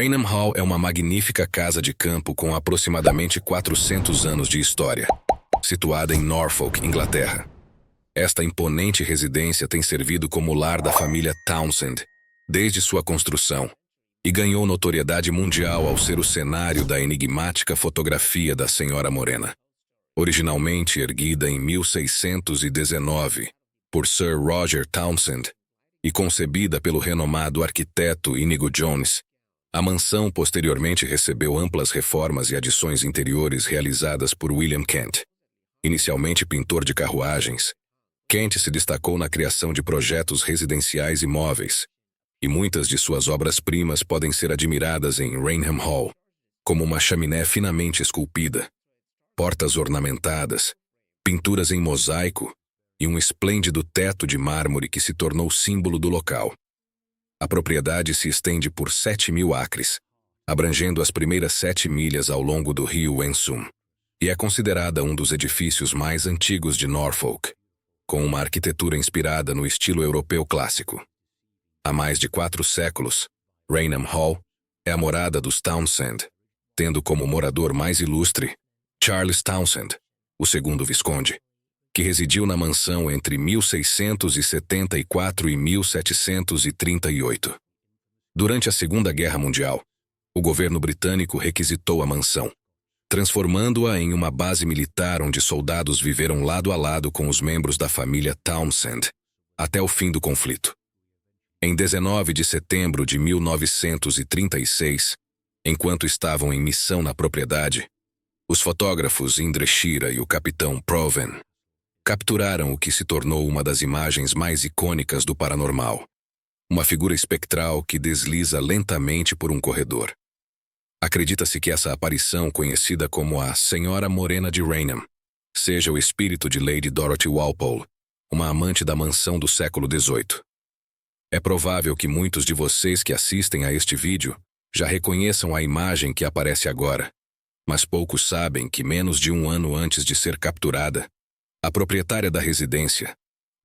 Raynham Hall é uma magnífica casa de campo com aproximadamente 400 anos de história, situada em Norfolk, Inglaterra. Esta imponente residência tem servido como lar da família Townsend desde sua construção e ganhou notoriedade mundial ao ser o cenário da enigmática fotografia da Senhora Morena. Originalmente erguida em 1619 por Sir Roger Townsend e concebida pelo renomado arquiteto Inigo Jones, a mansão posteriormente recebeu amplas reformas e adições interiores realizadas por William Kent. Inicialmente pintor de carruagens, Kent se destacou na criação de projetos residenciais e móveis, e muitas de suas obras-primas podem ser admiradas em Raynham Hall, como uma chaminé finamente esculpida, portas ornamentadas, pinturas em mosaico e um esplêndido teto de mármore que se tornou símbolo do local. A propriedade se estende por 7.000 acres, abrangendo as primeiras 7 milhas ao longo do rio Wensum, e é considerada um dos edifícios mais antigos de Norfolk, com uma arquitetura inspirada no estilo europeu clássico. Há mais de 4 séculos, Raynham Hall é a morada dos Townsend, tendo como morador mais ilustre Charles Townsend, o segundo visconde, que residiu na mansão entre 1674 e 1738. Durante a Segunda Guerra Mundial, o governo britânico requisitou a mansão, transformando-a em uma base militar onde soldados viveram lado a lado com os membros da família Townsend, até o fim do conflito. Em 19 de setembro de 1936, enquanto estavam em missão na propriedade, os fotógrafos Indre Shira e o capitão Proven capturaram o que se tornou uma das imagens mais icônicas do paranormal, uma figura espectral que desliza lentamente por um corredor. Acredita-se que essa aparição, conhecida como a Senhora Morena de Raynham, seja o espírito de Lady Dorothy Walpole, uma amante da mansão do século XVIII. É provável que muitos de vocês que assistem a este vídeo já reconheçam a imagem que aparece agora, mas poucos sabem que menos de um ano antes de ser capturada, a proprietária da residência,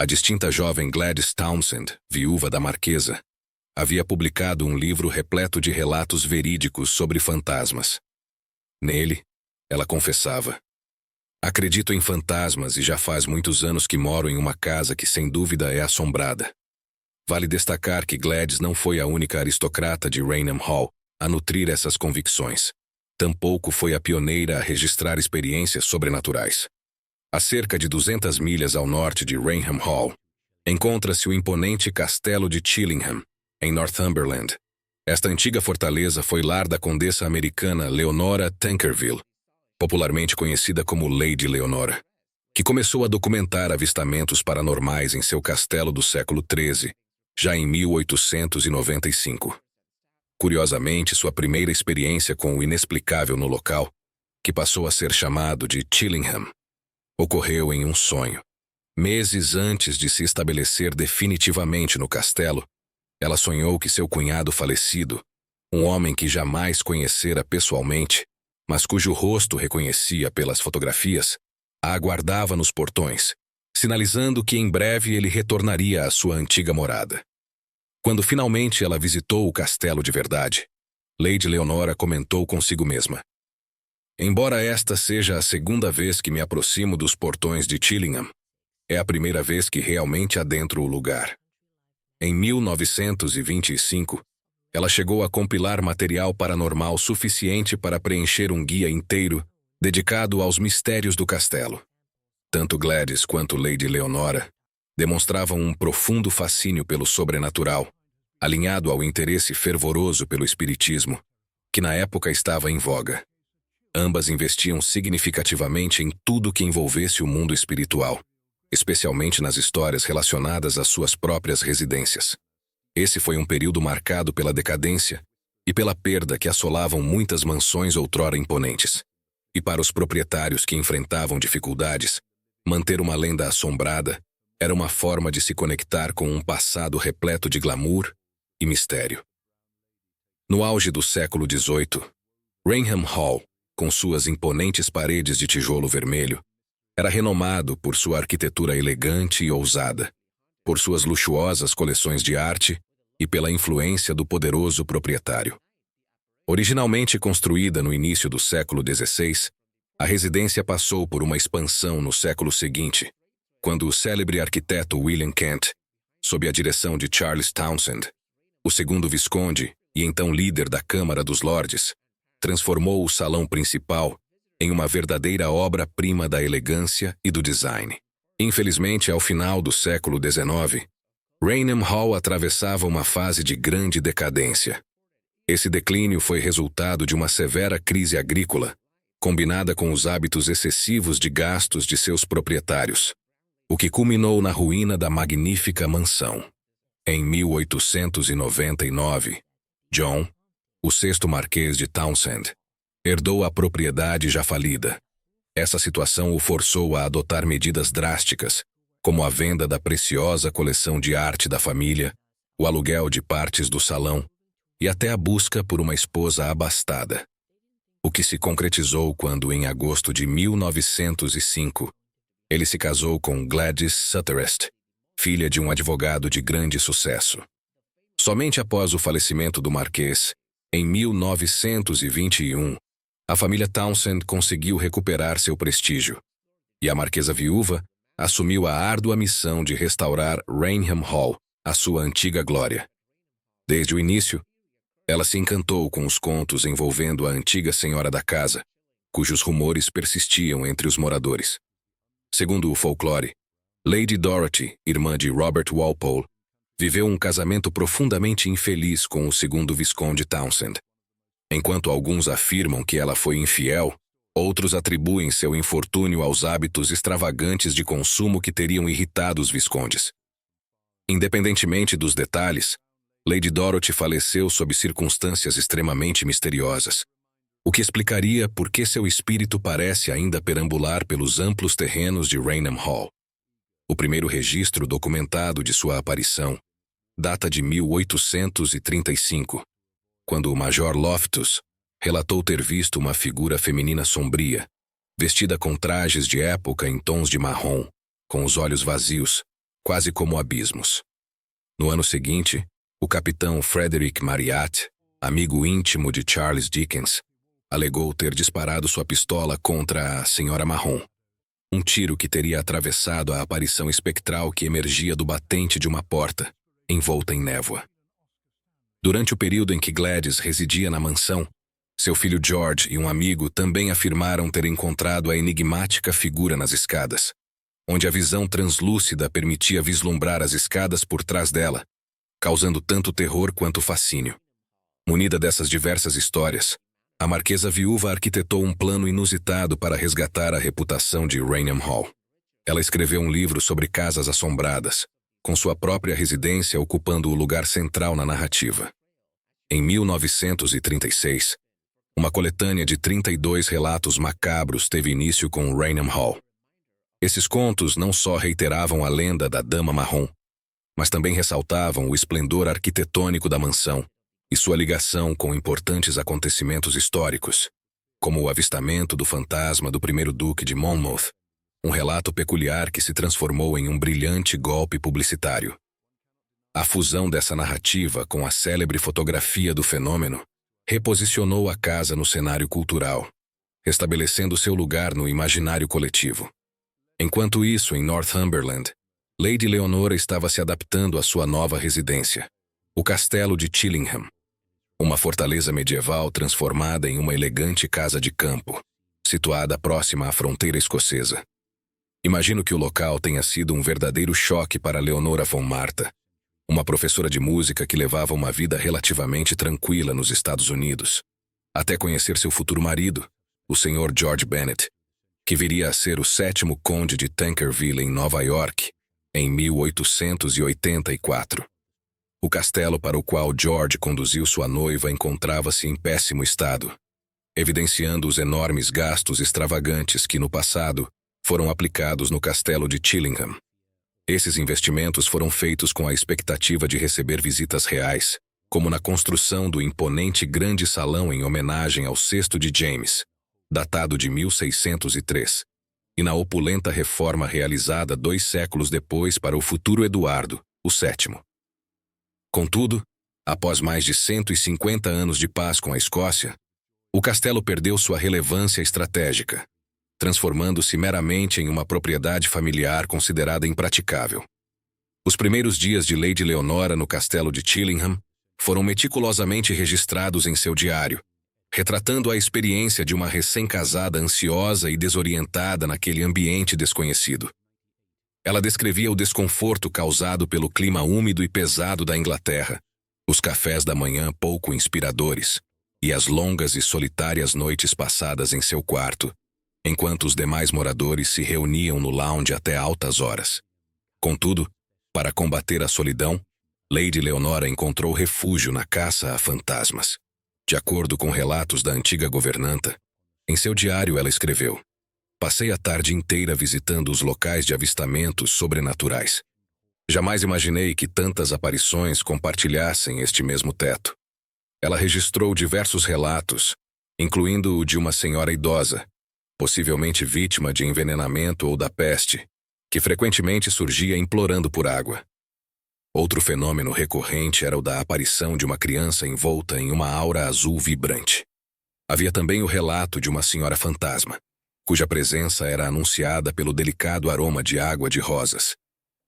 a distinta jovem Gladys Townsend, viúva da marquesa, havia publicado um livro repleto de relatos verídicos sobre fantasmas. Nele, ela confessava: "Acredito em fantasmas e já faz muitos anos que moro em uma casa que sem dúvida é assombrada." Vale destacar que Gladys não foi a única aristocrata de Raynham Hall a nutrir essas convicções. Tampouco foi a pioneira a registrar experiências sobrenaturais. A cerca de 200 milhas ao norte de Raynham Hall, encontra-se o imponente castelo de Chillingham, em Northumberland. Esta antiga fortaleza foi lar da condessa americana Leonora Tankerville, popularmente conhecida como Lady Leonora, que começou a documentar avistamentos paranormais em seu castelo do século XIII, já em 1895. Curiosamente, sua primeira experiência com o inexplicável no local, que passou a ser chamado de Chillingham, ocorreu em um sonho. Meses antes de se estabelecer definitivamente no castelo, ela sonhou que seu cunhado falecido, um homem que jamais conhecera pessoalmente, mas cujo rosto reconhecia pelas fotografias, a aguardava nos portões, sinalizando que em breve ele retornaria à sua antiga morada. Quando finalmente ela visitou o castelo de verdade, Lady Leonora comentou consigo mesma: "Embora esta seja a segunda vez que me aproximo dos portões de Chillingham, é a primeira vez que realmente adentro o lugar." Em 1925, ela chegou a compilar material paranormal suficiente para preencher um guia inteiro dedicado aos mistérios do castelo. Tanto Gladys quanto Lady Leonora demonstravam um profundo fascínio pelo sobrenatural, alinhado ao interesse fervoroso pelo espiritismo, que na época estava em voga. Ambas investiam significativamente em tudo que envolvesse o mundo espiritual, especialmente nas histórias relacionadas às suas próprias residências. Esse foi um período marcado pela decadência e pela perda que assolavam muitas mansões outrora imponentes. E para os proprietários que enfrentavam dificuldades, manter uma lenda assombrada era uma forma de se conectar com um passado repleto de glamour e mistério. No auge do século XVIII, Raynham Hall, com suas imponentes paredes de tijolo vermelho, era renomado por sua arquitetura elegante e ousada, por suas luxuosas coleções de arte e pela influência do poderoso proprietário. Originalmente construída no início do século XVI, a residência passou por uma expansão no século seguinte, quando o célebre arquiteto William Kent, sob a direção de Charles Townshend, o segundo visconde e então líder da Câmara dos Lordes, transformou o salão principal em uma verdadeira obra-prima da elegância e do design. Infelizmente, ao final do século XIX, Raynham Hall atravessava uma fase de grande decadência. Esse declínio foi resultado de uma severa crise agrícola, combinada com os hábitos excessivos de gastos de seus proprietários, o que culminou na ruína da magnífica mansão. Em 1899, John, o sexto Marquês de Townshend, herdou a propriedade já falida. Essa situação o forçou a adotar medidas drásticas, como a venda da preciosa coleção de arte da família, o aluguel de partes do salão e até a busca por uma esposa abastada. O que se concretizou quando, em agosto de 1905, ele se casou com Gladys Sutherest, filha de um advogado de grande sucesso. Somente após o falecimento do Marquês, em 1921, a família Townshend conseguiu recuperar seu prestígio, e a marquesa viúva assumiu a árdua missão de restaurar Raynham Hall à sua antiga glória. Desde o início, ela se encantou com os contos envolvendo a antiga senhora da casa, cujos rumores persistiam entre os moradores. Segundo o folclore, Lady Dorothy, irmã de Robert Walpole, viveu um casamento profundamente infeliz com o segundo visconde Townshend. Enquanto alguns afirmam que ela foi infiel, outros atribuem seu infortúnio aos hábitos extravagantes de consumo que teriam irritado os viscondes. Independentemente dos detalhes, Lady Dorothy faleceu sob circunstâncias extremamente misteriosas, o que explicaria por que seu espírito parece ainda perambular pelos amplos terrenos de Raynham Hall. O primeiro registro documentado de sua aparição data de 1835, quando o Major Loftus relatou ter visto uma figura feminina sombria, vestida com trajes de época em tons de marrom, com os olhos vazios, quase como abismos. No ano seguinte, o capitão Frederick Marryat, amigo íntimo de Charles Dickens, alegou ter disparado sua pistola contra a Senhora Marrom, um tiro que teria atravessado a aparição espectral que emergia do batente de uma porta, envolta em névoa. Durante o período em que Gladys residia na mansão, seu filho George e um amigo também afirmaram ter encontrado a enigmática figura nas escadas, onde a visão translúcida permitia vislumbrar as escadas por trás dela, causando tanto terror quanto fascínio. Munida dessas diversas histórias, a marquesa viúva arquitetou um plano inusitado para resgatar a reputação de Raynham Hall. Ela escreveu um livro sobre casas assombradas, com sua própria residência ocupando o lugar central na narrativa. Em 1936, uma coletânea de 32 relatos macabros teve início com Raynham Hall. Esses contos não só reiteravam a lenda da Dama Marrom, mas também ressaltavam o esplendor arquitetônico da mansão e sua ligação com importantes acontecimentos históricos, como o avistamento do fantasma do primeiro duque de Monmouth, um relato peculiar que se transformou em um brilhante golpe publicitário. A fusão dessa narrativa com a célebre fotografia do fenômeno reposicionou a casa no cenário cultural, estabelecendo seu lugar no imaginário coletivo. Enquanto isso, em Northumberland, Lady Leonora estava se adaptando à sua nova residência, o Castelo de Chillingham, uma fortaleza medieval transformada em uma elegante casa de campo, situada próxima à fronteira escocesa. Imagino que o local tenha sido um verdadeiro choque para Leonora von Martha, uma professora de música que levava uma vida relativamente tranquila nos Estados Unidos, até conhecer seu futuro marido, o Sr. George Bennet, que viria a ser o 7º conde de Tankerville em Nova York, em 1884. O castelo para o qual George conduziu sua noiva encontrava-se em péssimo estado, evidenciando os enormes gastos extravagantes que, no passado, foram aplicados no castelo de Chillingham. Esses investimentos foram feitos com a expectativa de receber visitas reais, como na construção do imponente grande salão em homenagem ao sexto de James, datado de 1603, e na opulenta reforma realizada 2 séculos depois para o futuro Eduardo, o VII. Contudo, Após mais de 150 anos de paz com a Escócia, o castelo perdeu sua relevância estratégica, transformando-se meramente em uma propriedade familiar considerada impraticável. Os primeiros dias de Lady Leonora no castelo de Chillingham foram meticulosamente registrados em seu diário, retratando a experiência de uma recém-casada ansiosa e desorientada naquele ambiente desconhecido. Ela descrevia o desconforto causado pelo clima úmido e pesado da Inglaterra, os cafés da manhã pouco inspiradores e as longas e solitárias noites passadas em seu quarto, enquanto os demais moradores se reuniam no lounge até altas horas. Contudo, para combater a solidão, Lady Leonora encontrou refúgio na caça a fantasmas. De acordo com relatos da antiga governanta, em seu diário ela escreveu: "Passei a tarde inteira visitando os locais de avistamentos sobrenaturais. Jamais imaginei que tantas aparições compartilhassem este mesmo teto." Ela registrou diversos relatos, incluindo o de uma senhora idosa, possivelmente vítima de envenenamento ou da peste, que frequentemente surgia implorando por água. Outro fenômeno recorrente era o da aparição de uma criança envolta em uma aura azul vibrante. Havia também o relato de uma senhora fantasma, cuja presença era anunciada pelo delicado aroma de água de rosas,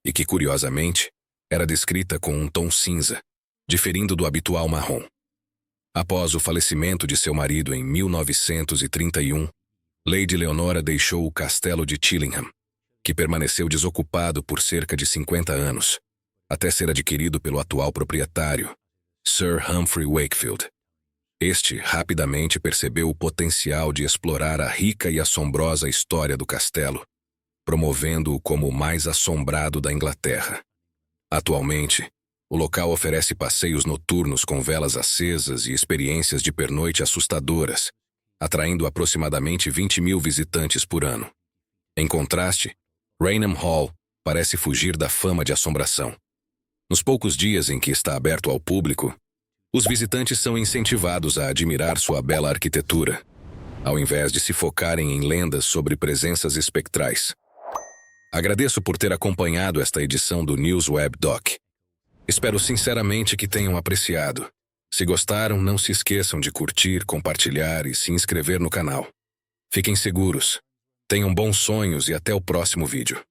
e que, curiosamente, era descrita com um tom cinza, diferindo do habitual marrom. Após o falecimento de seu marido em 1931, Lady Leonora deixou o castelo de Chillingham, que permaneceu desocupado por cerca de 50 anos, até ser adquirido pelo atual proprietário, Sir Humphrey Wakefield. Este rapidamente percebeu o potencial de explorar a rica e assombrosa história do castelo, promovendo-o como o mais assombrado da Inglaterra. Atualmente, o local oferece passeios noturnos com velas acesas e experiências de pernoite assustadoras, atraindo aproximadamente 20.000 visitantes por ano. Em contraste, Raynham Hall parece fugir da fama de assombração. Nos poucos dias em que está aberto ao público, os visitantes são incentivados a admirar sua bela arquitetura, ao invés de se focarem em lendas sobre presenças espectrais. Agradeço por ter acompanhado esta edição do News Web Doc. Espero sinceramente que tenham apreciado. Se gostaram, não se esqueçam de curtir, compartilhar e se inscrever no canal. Fiquem seguros, tenham bons sonhos e até o próximo vídeo.